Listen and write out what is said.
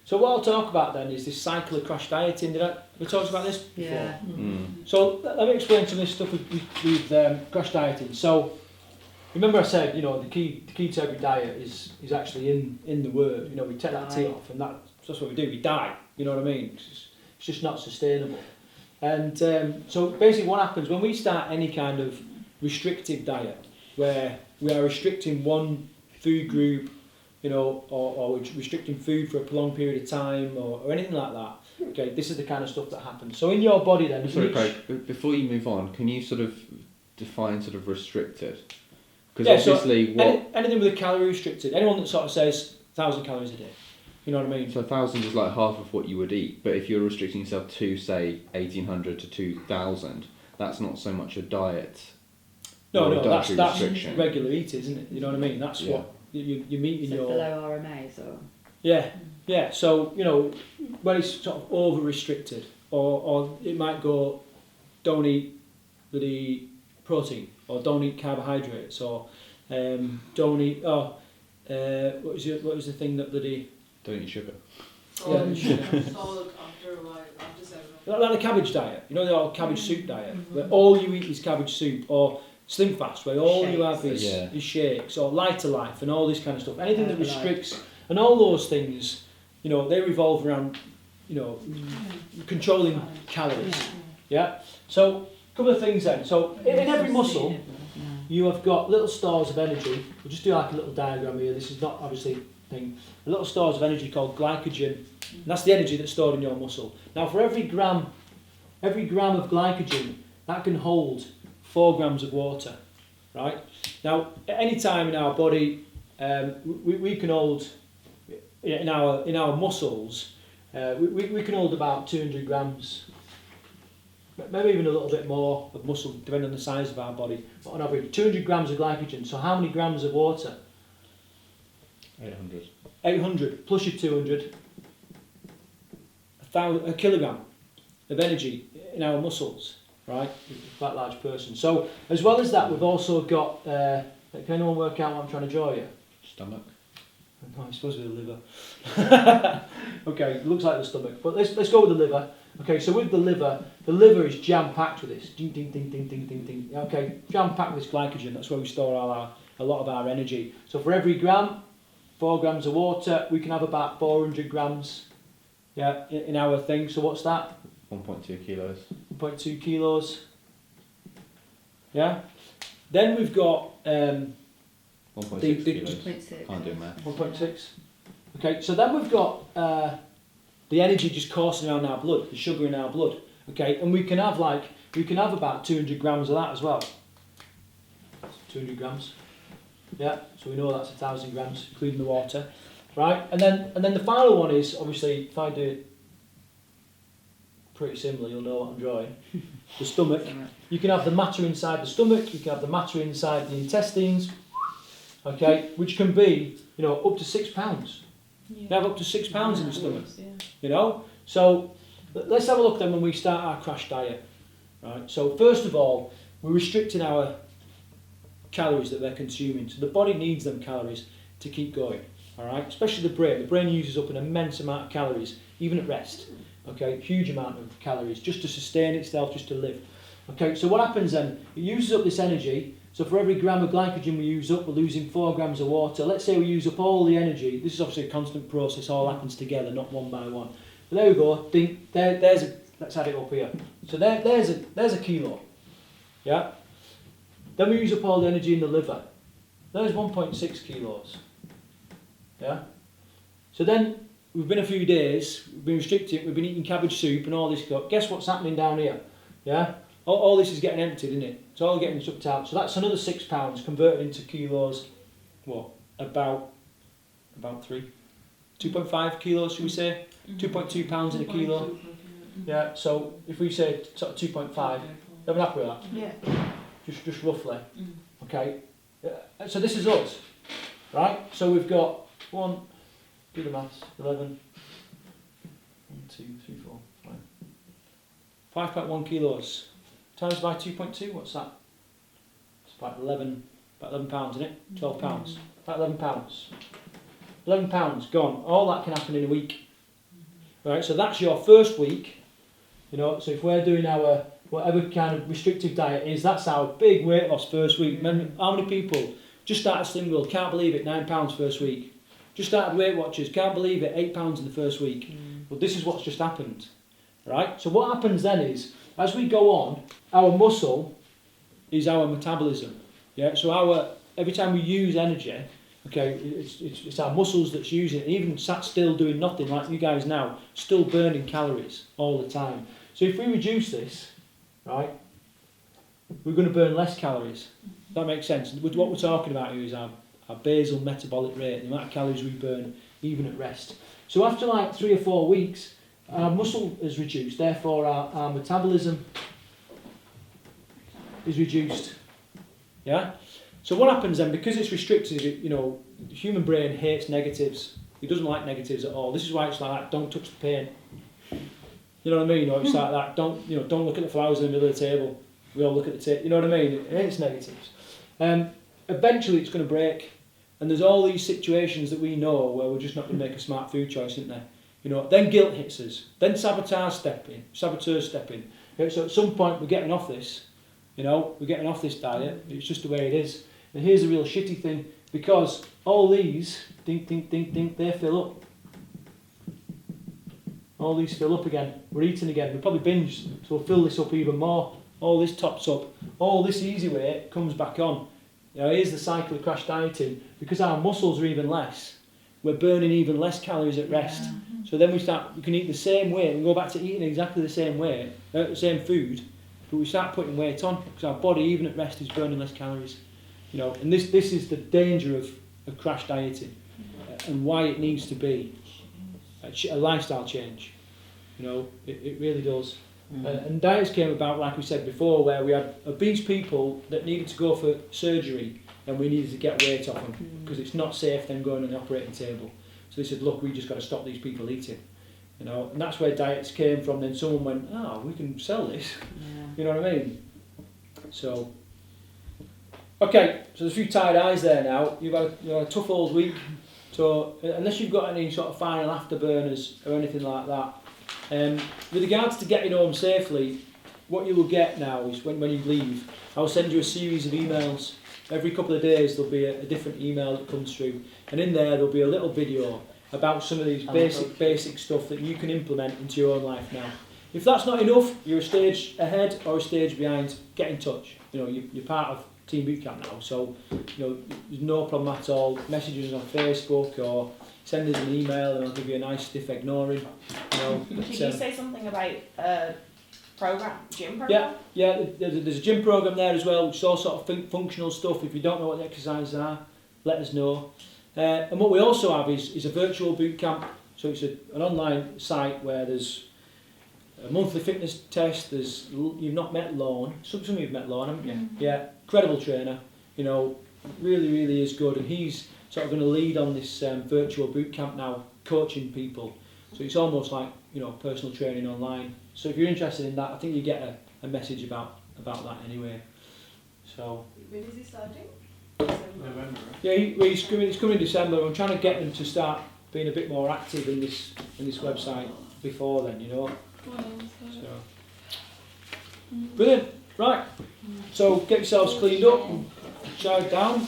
So what I'll talk about then is this cycle of crash dieting. We talked about this before? Yeah. So let me explain some of this stuff with crash dieting. So remember I said, you know, the key to every diet is actually in the word. You know, we take that T off, and that's what we do. We die. You know what I mean? It's just not sustainable. And so basically, what happens when we start any kind of restrictive diet, where we are restricting one food group, you know, or we're restricting food for a prolonged period of time, or anything like that. Okay, this is the kind of stuff that happens. So in your body, then. Sorry, Craig. Before you move on, can you sort of define sort of restricted? Because obviously, anything with a calorie restricted, anyone that sort of says 1,000 calories a day, you know what I mean? So 1,000 is like half of what you would eat, but if you're restricting yourself to say 1,800 to 2,000, that's not so much a diet. No, that's regular eating, isn't it? You know what I mean? That's what you're meeting your below RMAs or. Yeah. So you know when it's sort of over restricted, or it might go, don't eat the protein, or don't eat carbohydrates, or don't eat. What was the thing that bloody. Don't eat sugar. Solid after a while, after 7 o'clock. Like the cabbage diet, you know, the old cabbage soup diet, where all you eat is cabbage soup, or Slim Fast, where all shakes. You have is shakes, or Lighter Life, and all this kind of stuff. Anything that restricts, and all those things, you know, they revolve around, you know, controlling calories. Yeah. So a couple of things then. So in every muscle, you have got little stores of energy. We'll just do like a little diagram here. This is not obviously thing. Little stores of energy called glycogen. And that's the energy that's stored in your muscle. Now, for every gram of glycogen, that can hold 4 grams of water, right? Now, at any time in our body, we can hold in our muscles. We can hold about 200 grams, maybe even a little bit more of muscle, depending on the size of our body. But on average, 200 grams of glycogen. So how many grams of water? 800. 800 plus your 200, a kilogram of energy in our muscles, right? Quite a large person. So as well as that, we've also got. Can anyone work out what I'm trying to draw here? Stomach. No, it's supposed to be the liver. Okay, it looks like the stomach, but let's go with the liver. Okay, so with the liver is jam packed with this. Ding ding ding ding ding ding ding. Okay, jam packed with this glycogen. That's where we store a lot of our energy. So for every gram, 4 grams of water, we can have about 400 grams, in our thing. So what's that? 1.2 kilos. 1.2 kilos. Yeah. Then we've got 1.6 kilos. 1.6. Can't do math. 1.6. Okay, so then we've got the energy just coursing around our blood, the sugar in our blood. Okay, and we can have about 200 grams of that as well. 200 grams. Yeah, so we know that's 1,000 grams, including the water, right? And then the final one is obviously, if I do it pretty similar, you'll know what I'm drawing. The stomach. You can have the matter inside the stomach. You can have the matter inside the intestines. Okay, which can be, you know, up to 6 pounds. You have up to 6 pounds in the stomach. You know, so let's have a look then when we start our crash diet. Right. So first of all, we're restricting our calories that they're consuming. So the body needs them calories to keep going. All right, especially the brain. The brain uses up an immense amount of calories, even at rest. Okay, huge amount of calories just to sustain itself, just to live. Okay, so what happens then? It uses up this energy. So for every gram of glycogen we use up, we're losing 4 grams of water. Let's say we use up all the energy. This is obviously a constant process. All happens together, not one by one. But there we go. Let's add it up here. So there's a kilo. Yeah. Then we use up all the energy in the liver. There's 1.6 kilos. Yeah. So then we've been a few days. We've been restricting. We've been eating cabbage soup and all this. Guess what's happening down here? Yeah. All this is getting emptied, isn't it? It's all getting sucked out. So that's another 6 pounds converted into kilos. What? About 3. 2.5 kilos, should we say? 2.2 pounds in a kilo. Yeah. So if we say sort of 2.5, they're happy with that. Yeah. Just roughly. Okay. So this is us, right? So we've got 1. Do the maths. 11. 1, 2, 3, 4, 5. 5.1 kilos. Times by 2.2, what's that? It's about 11 pounds, isn't it? 12 pounds. About 11 pounds. 11 pounds gone. All that can happen in a week. Right, so that's your first week. You know, so if we're doing our whatever kind of restrictive diet is, that's our big weight loss first week. How many people just started Slim World, can't believe it, £9 first week. Just started Weight Watchers, can't believe it, £8 in the first week. Well, this is what's just happened. Right? So what happens then is, as we go on, our muscle is our metabolism. Yeah. So every time we use energy, okay, it's our muscles that's using it. Even sat still doing nothing, like you guys now, still burning calories all the time. So if we reduce this, right, we're going to burn less calories. That makes sense. What we're talking about here is our basal metabolic rate, the amount of calories we burn even at rest. So after like 3 or 4 weeks, our muscle is reduced, therefore our metabolism is reduced. Yeah? So what happens then, because it's restricted, you know, the human brain hates negatives. It doesn't like negatives at all. This is why it's like that, don't touch the paint. You know what I mean? You know, it's like that, don't look at the flowers in the middle of the table. We all look at the table. You know what I mean? It hates negatives. Eventually it's going to break. And there's all these situations that we know where we're just not going to make a smart food choice, isn't there? You know, then guilt hits us. Then saboteurs step in. Okay, so at some point we're getting off this. You know, we're getting off this diet. It's just the way it is. And here's the real shitty thing, because all these, they fill up. All these fill up again. We're eating again. We probably binge, so we'll fill this up even more. All this tops up. All this easy weight comes back on. You know, here's the cycle of crash dieting. Because our muscles are even less, we're burning even less calories at rest. Yeah. So then we can eat the same weight and go back to eating exactly the same weight, the same food, but we start putting weight on because our body, even at rest, is burning less calories. You know, and this is the danger of crash dieting and why it needs to be a lifestyle change. You know, it really does. And diets came about, like we said before, where we had obese people that needed to go for surgery and we needed to get weight off them because it's not safe then going on the operating table. So they said, look, we just got to stop these people eating. You know, and that's where diets came from. Then someone went, we can sell this. Yeah. You know what I mean? So, okay, so there's a few tired eyes there now. You've had a tough old week. So unless you've got any sort of final afterburners or anything like that, with regards to getting home safely, what you will get now is when you leave, I'll send you a series of emails. Every couple of days there'll be a different email that comes through, and in there there'll be a little video about some of these basic stuff that you can implement into your own life now. If that's not enough, you're a stage ahead or a stage behind, get in touch. You know, you're part of Team Bootcamp now, so you know there's no problem at all. Message us on Facebook or send us an email and I'll give you a nice stiff ignoring. You know, Did you say something about gym program? Yeah, there's a gym program there as well, which is all sort of functional stuff. If you don't know what the exercises are, let us know. And what we also have is a virtual boot camp. So it's an online site where there's a monthly fitness test. You've not met Lorne. Some of you've met Lorne, haven't you? Mm-hmm. Yeah, incredible trainer. You know, really is good, and he's sort of going to lead on this virtual boot camp now, coaching people. So it's almost like, you know, personal training online. So if you're interested in that, I think you get a message about that anyway. So. When is he starting? November. Yeah, he's coming in December. I'm trying to get them to start being a bit more active in this website before then, you know. So. Brilliant. Right. So get yourselves cleaned up and showered down.